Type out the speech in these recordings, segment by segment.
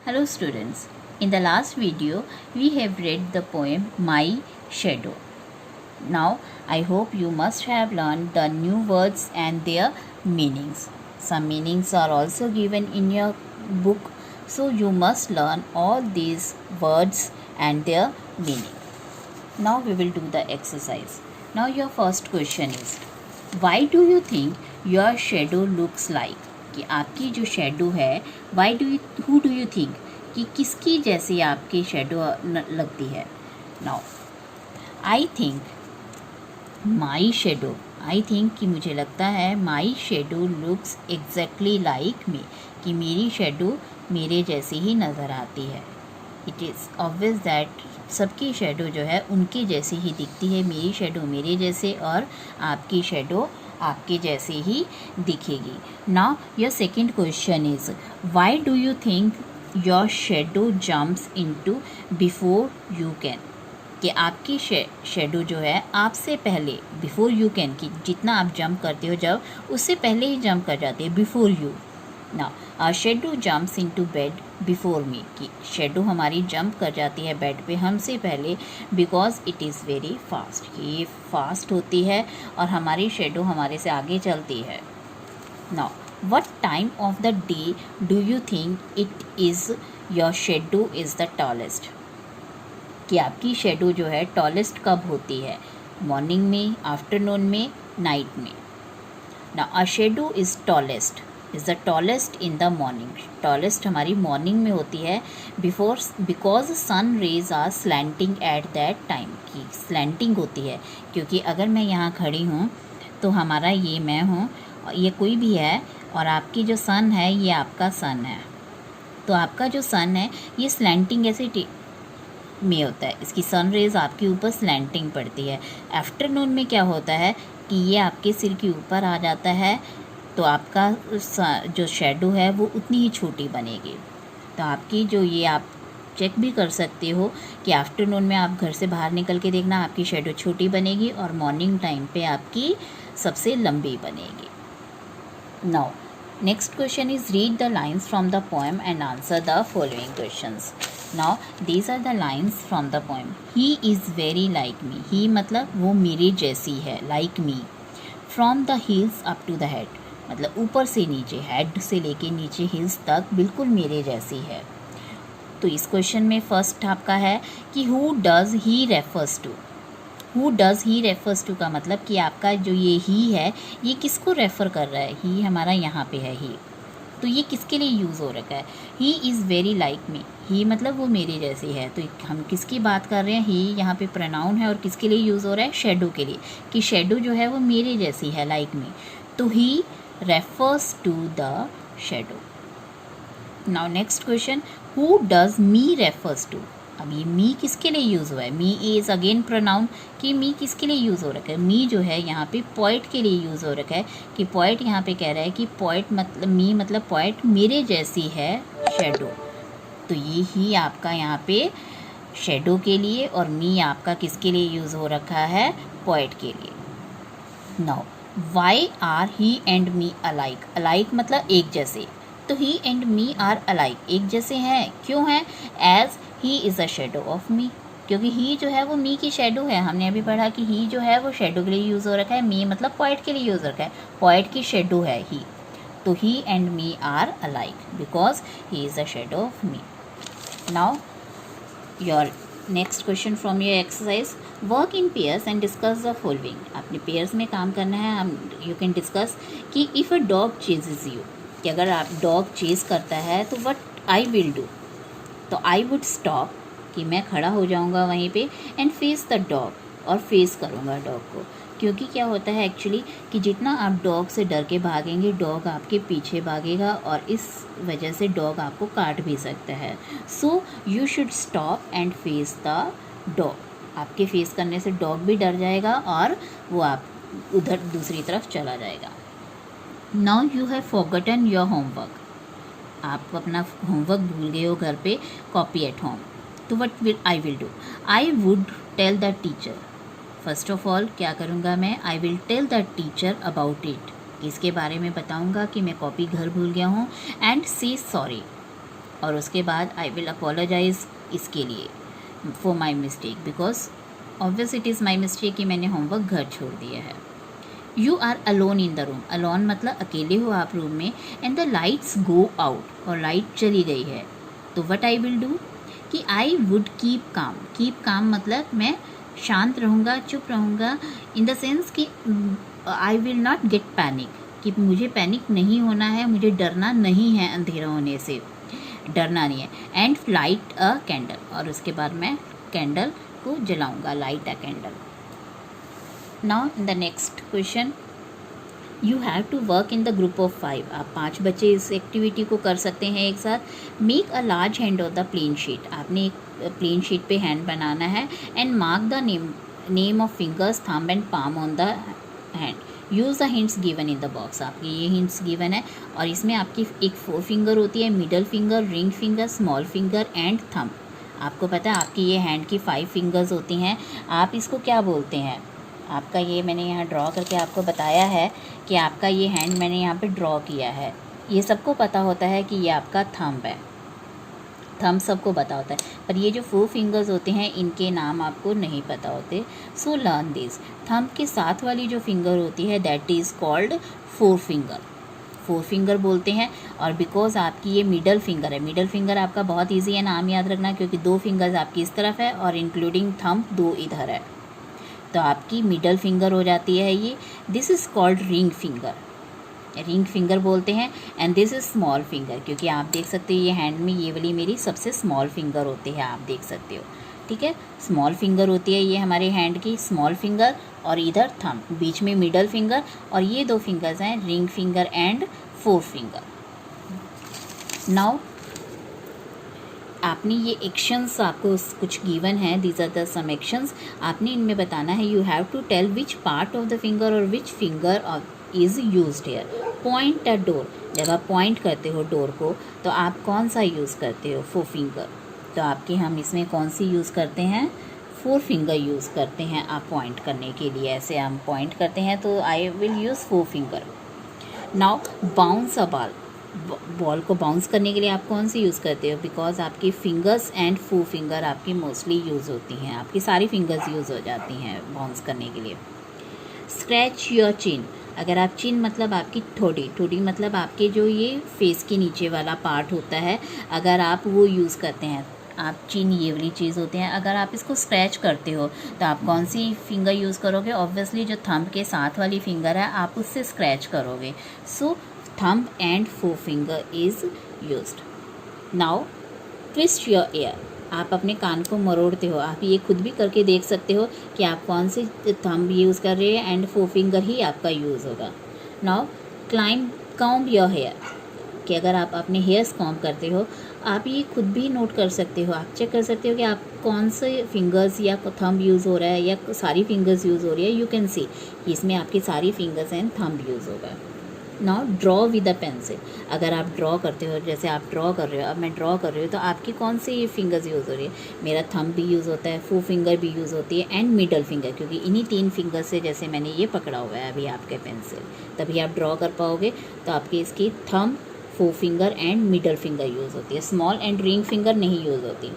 Hello students, in the last video we have read the poem My Shadow. Now I hope you must have learned the new words and their meanings. Some meanings are also given in your book, so you must learn all these words and their meaning. Now we will do the exercise. Now your first question is, why do you think your shadow looks like? कि आपकी जो shadow है, who do you think कि किसकी जैसी आपकी shadow लगती है? Now I think my shadow, कि मुझे लगता है माई shadow looks exactly like me, कि मेरी शेडो मेरे जैसी ही नज़र आती है. इट इज़ ऑब्वियस दैट सबकी शेडो जो है उनके जैसी ही दिखती है. मेरी शेडो मेरे जैसे और आपकी शेडो आपके जैसे ही दिखेगी. Now your second question is, why do you think your shadow jumps into before you can, कि आपकी शेडो जो है आपसे पहले, बिफोर यू कैन, कि जितना आप जंप करते हो जब उससे पहले ही जंप कर जाते हैं, before you. Now shadow jumps into bed before me, कि शेडो हमारी जंप कर जाती है बेड पे हमसे पहले, because it is very fast, कि ये फास्ट होती है और हमारी शेडो हमारे से आगे चलती है. Now what time of the day do you think it is your shadow is the tallest, कि आपकी शेडो जो है टॉलेस्ट कब होती है, मॉर्निंग में, आफ्टरनून में, नाइट में. Now a shadow is tallest is the tallest in the morning. Tallest हमारी मॉर्निंग में होती है because sun rays are slanting at that time, की स्लैंटिंग होती है क्योंकि अगर मैं यहाँ खड़ी हूँ तो हमारा ये मैं हूँ, ये कोई भी है, और आपकी जो सन है ये आपका सन है, तो आपका जो सन है ये स्लैंटिंग ऐसे में होता है, इसकी सन रेज आपके ऊपर स्लैंटिंग पड़ती है. आफ्टरनून में क्या होता है कि ये आपके सिर के ऊपर आ जाता है, तो आपका जो शेडो है वो उतनी ही छोटी बनेगी. तो आपकी जो ये आप चेक भी कर सकते हो कि आफ्टरनून में आप घर से बाहर निकल के देखना, आपकी शेडो छोटी बनेगी और मॉर्निंग टाइम पे आपकी सबसे लंबी बनेगी. Now next question is, read the lines from the poem and answer the following questions. Now these are the lines from the poem. He is very like me, he मतलब वो मेरे जैसी है, like me. From the heels up to the head, मतलब ऊपर से नीचे, head से लेके नीचे हिल्स तक बिल्कुल मेरे जैसी है. तो इस क्वेश्चन में फर्स्ट आपका है कि who does he refers to. Who does he refers to का मतलब कि आपका जो ये ही है ये किसको रेफ़र कर रहा है. ही हमारा यहाँ पे है ही, तो ये किसके लिए यूज़ हो रखा है. He is very like me, he मतलब वो मेरे जैसी है, तो हम किसकी बात कर रहे हैं, ही यहाँ पे प्रोनाउन है और किसके लिए यूज़ हो रहा है, शेडो के लिए, कि शेडो जो है वो मेरे जैसी है, लाइक मी. तो ही refers to the shadow. Now next question, who does me refers to. अब ये मी किसके लिए यूज़ हुआ है, मी इज़ अगेन प्रोनाउन, कि मी किसके लिए यूज़ हो रखा है. मी जो है यहाँ पे पोइट के लिए यूज़ हो रखा है, कि पोइट यहाँ पे कह रहा है कि पोइट मतलब मी मतलब पोइट मेरे जैसी है शेडो. तो ये ही आपका यहाँ पे शेडो के लिए और मी आपका किसके लिए यूज़ हो रखा है, पोइट के लिए. Now why are he and me alike. Alike मतलब एक जैसे, तो he and me are alike, एक जैसे हैं. क्यों हैं, as he is a shadow of me, क्योंकि ही जो है वो मी की शेडो है. हमने अभी पढ़ा कि ही जो है वो शेडो के लिए यूज़ हो रखा है, मी मतलब पॉइंट के लिए यूज़ हो रखा है, पॉइंट की शेडो है ही. तो he and me are alike because he is a shadow of me. Now your next question from your exercise, work in pairs and discuss the following. अपने पेयर्स में काम करना है. हम यू कैन डिस्कस कि if a dog chases you, कि अगर आप डॉग चेज करता है तो व्हाट आई विल डू. तो आई वुड स्टॉप, कि मैं खड़ा हो जाऊंगा वहीं पे, एंड फेस द डॉग, और फेस करूंगा डॉग को. क्योंकि क्या होता है एक्चुअली कि जितना आप डॉग से डर के भागेंगे डॉग आपके पीछे भागेगा और इस वजह से डॉग आपको काट भी सकता है. So you should stop and face the dog. आपके फेस करने से डॉग भी डर जाएगा और वो आप उधर दूसरी तरफ चला जाएगा. Now you have forgotten your homework. आप अपना होमवर्क भूल गए हो घर पे, कॉपी एट होम. तो what will I will do, I would tell the teacher. First of all क्या करूँगा मैं, I will tell the teacher about it, इसके बारे में बताऊँगा कि मैं कॉपी घर भूल गया हूँ. एंड से सॉरी, और उसके बाद आई विल अपोलोजाइज़ इसके लिए for my mistake, because obvious it is my mistake कि मैंने होमवर्क घर छोड़ दिया है. You are alone in the room. Alone मतलब अकेले हो आप रूम में. And the lights go out, और लाइट चली गई है. तो वट आई विल डू कि I would keep calm. Keep calm मतलब मैं शांत रहूँगा, चुप रहूँगा, इन द सेंस कि I will not get panic, कि मुझे पैनिक नहीं होना है, मुझे डरना नहीं है, अंधेरा होने से डरना नहीं है. एंड लाइट अ कैंडल, और उसके बाद मैं कैंडल को जलाऊँगा, light a candle. Now in the next question, you have to work in the group of 5. आप 5 बच्चे इस एक्टिविटी को कर सकते हैं एक साथ. Make a large hand of the plain sheet. आपने एक प्लेन शीट पे हैंड बनाना है. And mark the name of fingers, thumb and palm on the hand. Use the hints given in the box. आपके ये हिंट्स गिवन है, और इसमें आपकी एक 4 फिंगर होती है, middle finger, ring finger, small finger and thumb. आपको पता है आपकी ये हैंड की 5 फिंगर्स होती हैं. आप इसको क्या बोलते हैं? आपका ये मैंने यहाँ ड्रॉ करके आपको बताया है कि आपका ये हैंड मैंने यहाँ पे ड्रॉ किया है. ये सबको पता होता है कि ये आपका थंब है. थंब सबको पता होता है, पर ये जो 4 फिंगर्स होते हैं इनके नाम आपको नहीं पता होते. So learn this. थंब के साथ वाली जो फिंगर होती है that is called 4 finger. 4 finger बोलते हैं. और बिकॉज आपकी ये मिडल फिंगर है, मिडल फिंगर आपका बहुत ईजी है नाम याद रखना, क्योंकि 2 फिंगर्स आपकी इस तरफ है और इंक्लूडिंग थंब 2 इधर है, तो आपकी मिडल फिंगर हो जाती है ये. This is called ring finger. Ring finger बोलते हैं. And this is small finger, क्योंकि आप देख सकते हो ये हैंड में ये वाली मेरी सबसे स्मॉल फिंगर होती है, आप देख सकते हो. ठीक है, स्मॉल फिंगर होती है ये हमारे हैंड की, स्मॉल फिंगर, और इधर थंब, बीच में मिडल फिंगर, और ये 2 फिंगर्स हैं ring finger and 4 finger. Now आपने ये एक्शंस आपको कुछ गिवन है, these are the some actions. आपने इनमें बताना है. You have to tell which part of the finger और which finger is used here. Point a door. जब आप पॉइंट करते हो डोर को तो आप कौन सा यूज़ करते हो? 4 फिंगर. तो आपके हम इसमें कौन सी यूज़ करते हैं? 4 फिंगर यूज़ करते हैं आप पॉइंट करने के लिए. ऐसे हम पॉइंट करते हैं तो I will use 4 finger. Now bounce a ball. Ball को बाउंस करने के लिए आप कौन सी यूज़ करते हो? बिकॉज आपकी फिंगर्स एंड 4 फिंगर आपकी मोस्टली यूज़ होती हैं, आपकी सारी फिंगर्स यूज़ हो जाती हैं बाउंस करने के लिए. Scratch your chin. अगर आप चिन मतलब आपकी ठोड़ी, ठोड़ी मतलब आपके जो ये फेस के नीचे वाला पार्ट होता है, अगर आप वो यूज़ करते हैं, आप चिन ये वाली चीज़ होती हैं, अगर आप इसको स्क्रैच करते हो तो आप कौन सी फिंगर यूज़ करोगे? ऑब्वियसली जो थंब के साथ वाली फिंगर है आप उससे स्क्रैच करोगे. सो thumb and 4 finger is used. Now twist your ear. आप अपने कान को मरोड़ते हो. आप ये खुद भी करके देख सकते हो कि आप कौन से थंब यूज़ कर रहे हैं, एंड 4 फिंगर ही आपका यूज़ होगा. Now comb your hair. कि अगर आप अपने हेयर्स कॉम्ब करते हो, आप ये खुद भी नोट कर सकते हो, आप चेक कर सकते हो कि आप कौन से फिंगर्स या थंब यूज़ हो रहा है या सारी फिंगर्स यूज़ हो रही है. यू कैन सी इसमें आपकी सारी फिंगर्स एंड थंब यूज़ होगा. Now draw with a pencil. अगर आप ड्रॉ करते हो, जैसे आप ड्रॉ कर रहे हो, अब मैं ड्रॉ कर रही हूँ, तो आपकी कौन सी फिंगर्स यूज़ हो रही है? मेरा थंब भी यूज़ होता है, 4 फिंगर भी यूज़ होती है, एंड मिडल फिंगर, क्योंकि इन्हीं 3 फिंगर से जैसे मैंने ये पकड़ा हुआ है अभी आपके पेंसिल, तभी आप ड्रॉ कर पाओगे. तो आपकी इसकी thumb, 4 finger and middle finger use होती है. स्मॉल एंड रिंग फिंगर नहीं यूज़ होती.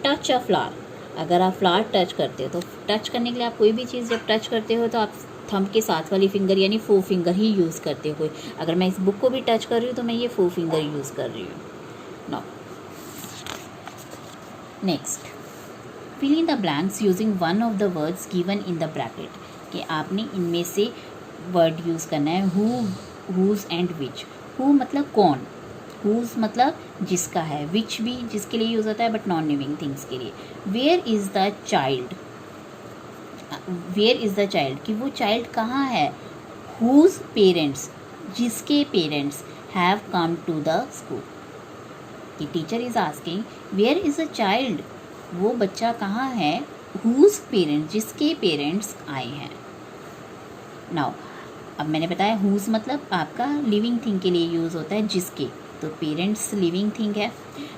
टच अ फ्लावर. अगर आप फ्लावर टच करते हो, तो टच करने के लिए आप कोई भी चीज़ जब टच करते हो तो आप थंब के साथ वाली फिंगर यानी 4 फिंगर ही यूज़ करते हो. कोई अगर मैं इस बुक को भी टच कर रही हूँ तो मैं ये 4 फिंगर यूज़ कर रही हूँ. Now next, fill in the blanks using one of the words given in the bracket. कि आपने इनमें से वर्ड यूज़ करना है. Who, whose and which. Who मतलब कौन, हुज मतलब जिसका है, विच भी जिसके लिए यूज़ होता है बट नॉन लिविंग थिंग्स के लिए. Where is the child. Where is the child कि वो चाइल्ड कहाँ है. हुज पेरेंट्स, जिसके parents have come to the school. कि teacher is asking where is the child, वो बच्चा कहाँ है. हुज पेरेंट्स, जिसके पेरेंट्स आए हैं. नाउ अब मैंने बताया हुज मतलब आपका लिविंग थिंग के लिए यूज़ होता है, जिसके, तो पेरेंट्स लिविंग थिंग है.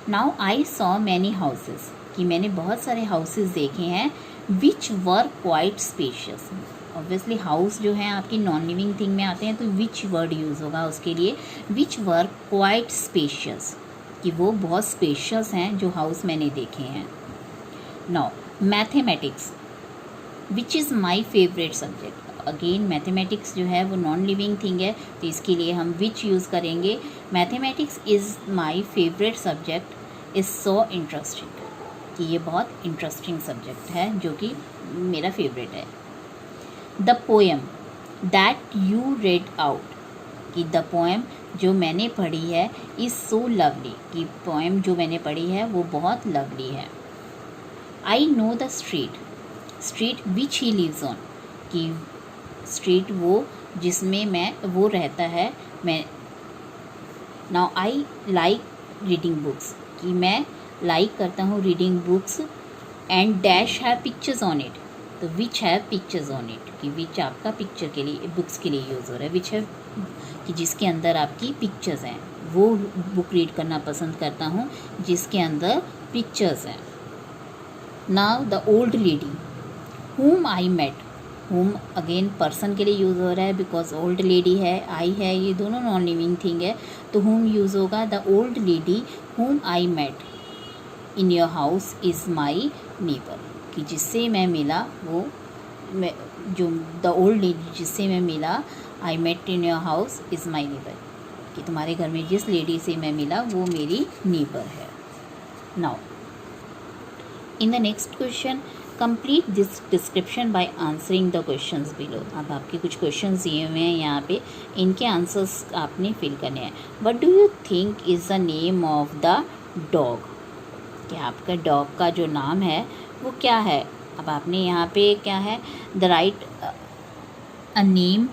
Now I saw many houses. कि मैंने बहुत सारे हाउसेस देखे हैं which were quite spacious. Obviously house जो है आपकी नॉन लिविंग थिंग में आते हैं, तो विच वर्ड यूज़ होगा उसके लिए. विच वर क्वाइट स्पेशियस, कि वो बहुत स्पेशियस हैं जो हाउस मैंने देखे हैं। Now mathematics, which is my favourite subject. Again mathematics जो है वो नॉन लिविंग थिंग है, तो इसके लिए हम विच यूज़ करेंगे। Mathematics is my favourite subject, is so interesting, कि ये बहुत इंटरेस्टिंग सब्जेक्ट है जो कि मेरा फेवरेट है। The poem that you read out, कि द पोएम जो मैंने पढ़ी है इज़ सो लवली, कि पोएम जो मैंने पढ़ी है वो बहुत लवली है। I know the street which he lives on, कि स्ट्रीट वो जिसमें वो रहता है मैं। Now I like reading books, कि मैं लाइक करता हूँ reading books. And dash have pictures on it, तो which have pictures on it, कि विच आपका पिक्चर के लिए बुक्स के लिए यूज़ हो रहा है। विच हैव कि जिसके अंदर आपकी पिक्चर्स हैं, वो बुक रीड करना पसंद करता हूँ जिसके अंदर पिक्चर्स हैं। Now the old lady whom I met, whom again person के लिए यूज़ हो रहा है बिकॉज ओल्ड लेडी है, आई है, ये दोनों नॉन लिविंग थिंग है, तो whom यूज़ होगा। The old lady whom I met in your house is my neighbor, कि जिससे मैं मिला वो जो द ओल्ड लेडी जिससे मैं मिला, I met in your house is my neighbour, कि तुम्हारे घर में जिस लेडी से मैं मिला वो मेरी नेबर है। Now in the next question, complete this description by answering the questions below. अब आपके कुछ क्वेश्चंस दिए हुए हैं यहाँ पे, इनके आंसर्स आपने फिल करने हैं। What do you think is the name of the dog, कि आपका डॉग का जो नाम है वो क्या है। अब आपने यहाँ पे क्या है, the write a name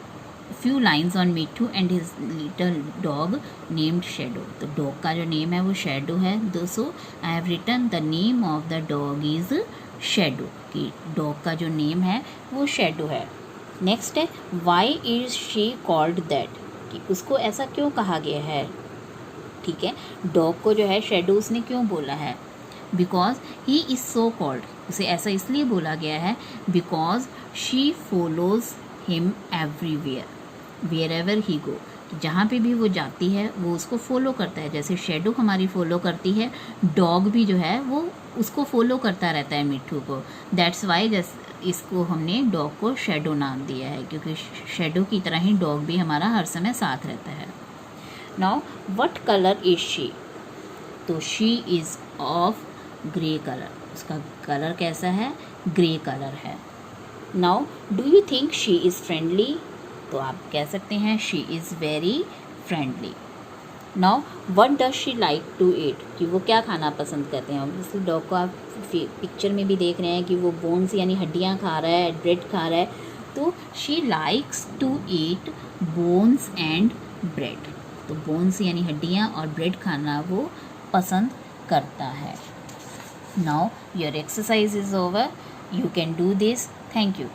few lines on Mitthu and his little dog named Shadow, तो डॉग का जो नेम है वो शेडो है। दोस्तों I have written the name of the dog is Shadow, कि डॉग का जो नेम है वो शेडो है। नेक्स्ट है why is she called that, कि उसको ऐसा क्यों कहा गया है। ठीक है, डॉग को जो है शेडो उसने क्यों बोला है, because he is so called, उसे ऐसा इसलिए बोला गया है because she follows him everywhere where ever he go, जहाँ पे भी वो जाती है वो उसको फॉलो करता है। जैसे शेडो हमारी फॉलो करती है, डॉग भी जो है वो उसको फॉलो करता रहता है मिट्ठू को। दैट्स वाई इसको हमने डॉग को शेडो नाम दिया है, क्योंकि शेडो की तरह ही डॉग भी हमारा हर समय साथ रहता है। Now what colour is she, तो she is of grey colour, उसका कलर कैसा है, ग्रे कलर है। Now do you think she is friendly, तो आप कह सकते हैं she is very friendly. Now what does she like to eat, कि वो क्या खाना पसंद करते हैं। ऑब्वियसली डॉग को आप पिक्चर में भी देख रहे हैं कि वो बोन्स यानी हड्डियाँ खा रहा है, ब्रेड खा रहा है, तो she likes to eat bones and bread, तो बोन्स यानी हड्डियाँ और ब्रेड खाना वो पसंद करता है। Now your exercise is over, you can do this. Thank you.